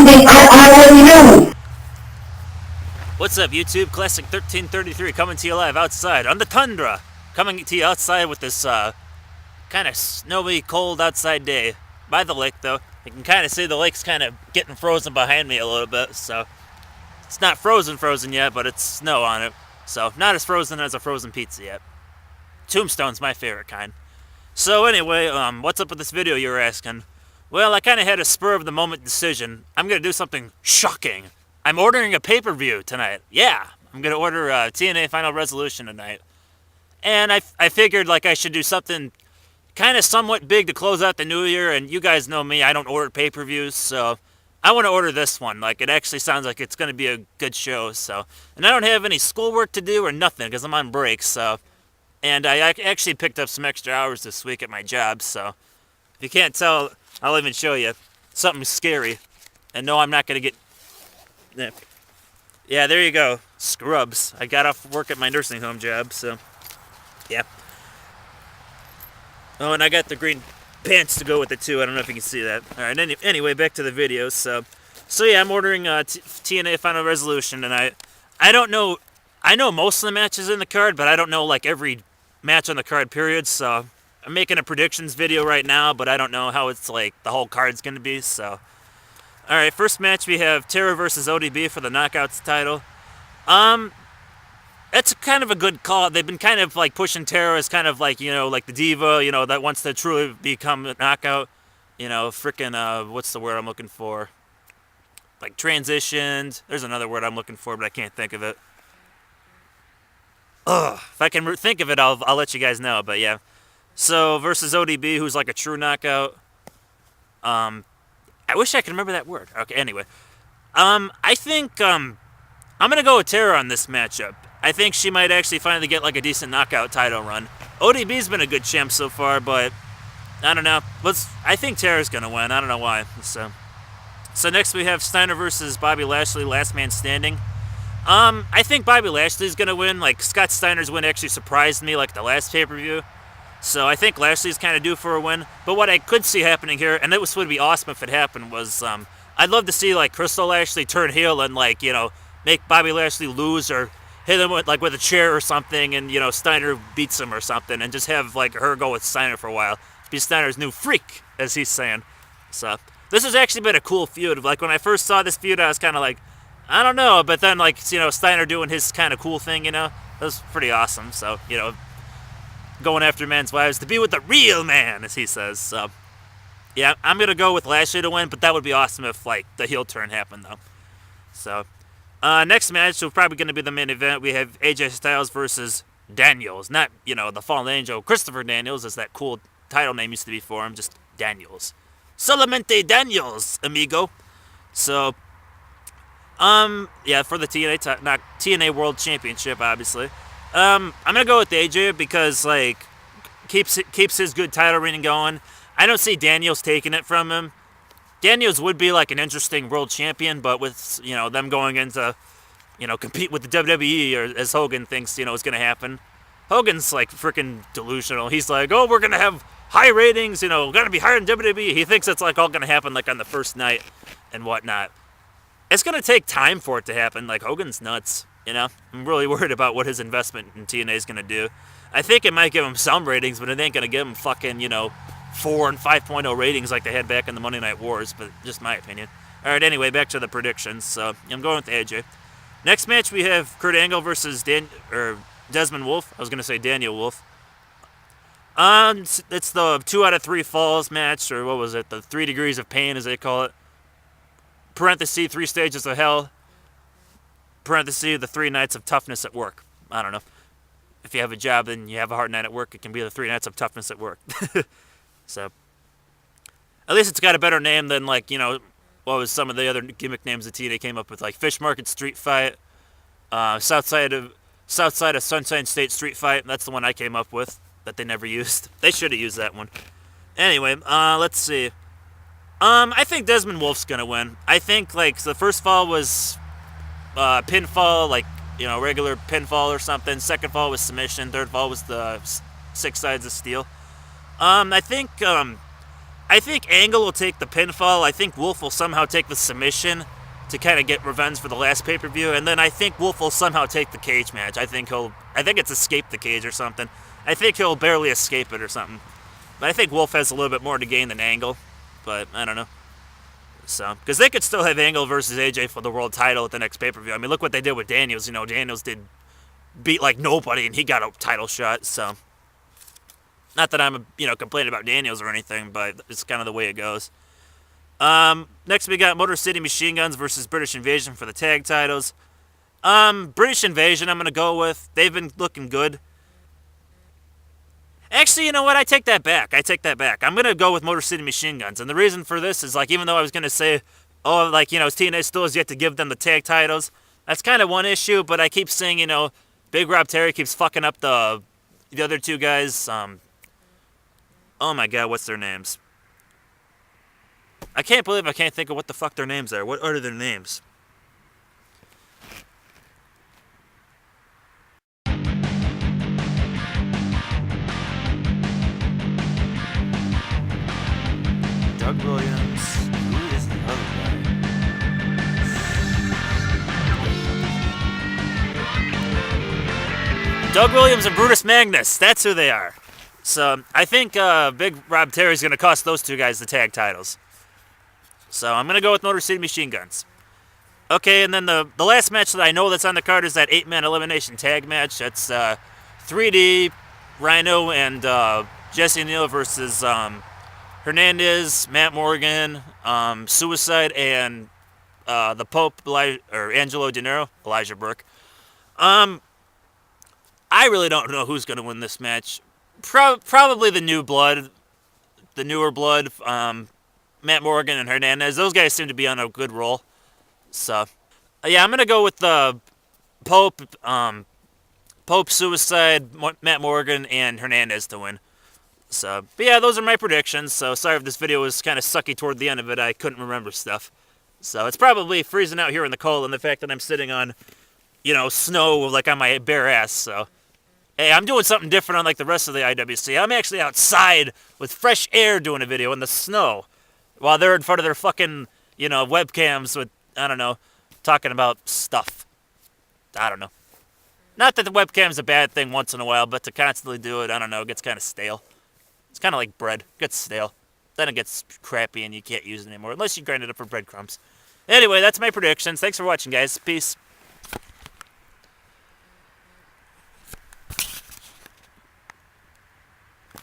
something I already know. What's up, YouTube? Classic 1333 coming to you live outside on the tundra. Coming to you outside with this kind of snowy, cold outside day. By the lake, though. You can kind of see the lake's kind of getting frozen behind me a little bit, so it's not frozen yet, but it's snow on it. So not as frozen as a frozen pizza yet. Tombstone's my favorite kind. So anyway, what's up with this video, you were asking? Well, I kind of had a spur-of-the-moment decision. I'm going to do something shocking. I'm ordering a pay-per-view tonight. Yeah, I'm going to order TNA Final Resolution tonight. And I figured like I should do something kind of somewhat big to close out the new year, and you guys know me, I don't order pay-per-views, so I want to order this one. Like, it actually sounds like it's going to be a good show, so. And I don't have any schoolwork to do or nothing, because I'm on break, so. And I actually picked up some extra hours this week at my job, so. If you can't tell, I'll even show you something scary. And no, I'm not going to get... Yeah, there you go. Scrubs. I got off work at my nursing home job, so. Yeah. Oh, and I got the green pants to go with it, too. I don't know if you can see that. All right, anyway, back to the video. So yeah, I'm ordering TNA Final Resolution tonight. I don't know... I know most of the matches in the card, but I don't know, like, every match on the card, period, so... I'm making a predictions video right now, but I don't know how it's, like, the whole card's going to be, so... Alright, first match we have Tara versus ODB for the Knockouts title. That's kind of a good call. They've been kind of, like, pushing Tara as kind of, like, you know, like the diva, you know, that wants to truly become a knockout. You know, frickin', what's the word I'm looking for? Like, transitioned. There's another word I'm looking for, but I can't think of it. Ugh. If I can think of it, I'll let you guys know, but yeah. So, versus ODB, who's like a true knockout. I wish I could remember that word. Okay, anyway. I think, I'm gonna go with Tara on this matchup. I think she might actually finally get like a decent knockout title run. ODB's been a good champ so far, but I don't know. I think Tara's gonna win. I don't know why. So next we have Steiner versus Bobby Lashley, last man standing. I think Bobby Lashley's gonna win. Like, Scott Steiner's win actually surprised me, like the last pay-per-view. So I think Lashley's kind of due for a win. But what I could see happening here, and it would be awesome if it happened, was I'd love to see like Crystal Lashley turn heel and, like, you know, make Bobby Lashley lose or hit him with a chair or something, and, you know, Steiner beats him or something, and just have like her go with Steiner for a while. Be Steiner's new freak, as he's saying. So this has actually been a cool feud. Like, when I first saw this feud, I was kind of like, I don't know, but then, like, you know, Steiner doing his kind of cool thing, you know, that was pretty awesome. So, you know, going after men's wives to be with the real man, as he says. So yeah, I'm gonna go with Lashley to win, but that would be awesome if, like, the heel turn happened, though. So next match is probably going to be the main event. We have AJ Styles versus Daniels. Not, you know, the fallen angel Christopher Daniels, as that cool title name used to be for him, just Daniels. Solamente Daniels, amigo. So, yeah, for the TNA World Championship, obviously. I'm going to go with AJ because, like, keeps his good title reign going. I don't see Daniels taking it from him. Daniels would be, like, an interesting world champion, but with, you know, them going into, you know, compete with the WWE, or as Hogan thinks, you know, is going to happen. Hogan's, like, freaking delusional. He's like, oh, we're going to have high ratings, you know, going to be higher than WWE. He thinks it's, like, all going to happen, like, on the first night and whatnot. It's going to take time for it to happen. Like, Hogan's nuts, you know? I'm really worried about what his investment in TNA is going to do. I think it might give him some ratings, but it ain't going to give him fucking, you know, 4 and 5.0 ratings like they had back in the Monday Night Wars, but just my opinion. All right, anyway, back to the predictions. So I'm going with AJ. Next match, we have Kurt Angle versus Desmond Wolfe. I was going to say Daniel Wolfe. It's the 2 out of 3 falls match, or what was it? The 3 degrees of pain, as they call it. Parenthesis, 3 stages of hell. Parenthesis, the 3 nights of toughness at work. I don't know. If you have a job and you have a hard night at work, it can be the 3 nights of toughness at work. So, at least it's got a better name than, like, you know, what was some of the other gimmick names that TNA came up with, like Fish Market Street Fight, Southside of Sunshine State Street Fight. That's the one I came up with that they never used. They should have used that one. Anyway, let's see. I think Desmond Wolfe's gonna win. I think, like, the first fall was pinfall, like, you know, regular pinfall or something. Second fall was submission. Third fall was the 6 sides of steel. I think I think Angle will take the pinfall. I think Wolf will somehow take the submission to kind of get revenge for the last pay-per-view, and then I think Wolf will somehow take the cage match. I think it's escape the cage or something. I think he'll barely escape it or something. But I think Wolf has a little bit more to gain than Angle, but I don't know. So, because they could still have Angle versus AJ for the world title at the next pay-per-view. I mean, look what they did with Daniels. You know, Daniels did beat like nobody, and he got a title shot. So, not that I'm complaining about Daniels or anything, but it's kind of the way it goes. Next we got Motor City Machine Guns versus British Invasion for the tag titles. British Invasion I'm going to go with. They've been looking good. Actually, you know what? I take that back. I'm going to go with Motor City Machine Guns. And the reason for this is, like, even though I was going to say, TNA still has yet to give them the tag titles, that's kind of one issue, but I keep saying, Big Rob Terry keeps fucking up the other two guys. Oh my god, what's their names? I can't believe I can't think of what the fuck their names are. What are their names? Doug Williams. Who is the other guy? Doug Williams and Brutus Magnus. That's who they are. So I think Big Rob Terry's going to cost those two guys the tag titles. So I'm going to go with Motor City Machine Guns. Okay, and then the last match that I know that's on the card is that 8-man elimination tag match. That's 3D, Rhino, and Jesse Neal versus Hernandez, Matt Morgan, Suicide, and the Pope, Angelo De Niro, Elijah Burke. I really don't know who's going to win this match. Probably the newer blood, Matt Morgan and Hernandez. Those guys seem to be on a good roll. So, yeah, I'm going to go with the Pope, Suicide, Matt Morgan, and Hernandez to win. So, but yeah, those are my predictions. So, sorry if this video was kind of sucky toward the end of it. I couldn't remember stuff. So, it's probably freezing out here in the cold, and the fact that I'm sitting on, snow, like on my bare ass. So, hey, I'm doing something different unlike the rest of the IWC. I'm actually outside with fresh air doing a video in the snow while they're in front of their fucking, webcams with, I don't know, talking about stuff. I don't know. Not that the webcam's a bad thing once in a while, but to constantly do it, I don't know, it gets kind of stale. It's kind of like bread. It gets stale. Then it gets crappy and you can't use it anymore, unless you grind it up for breadcrumbs. Anyway, that's my predictions. Thanks for watching, guys. Peace.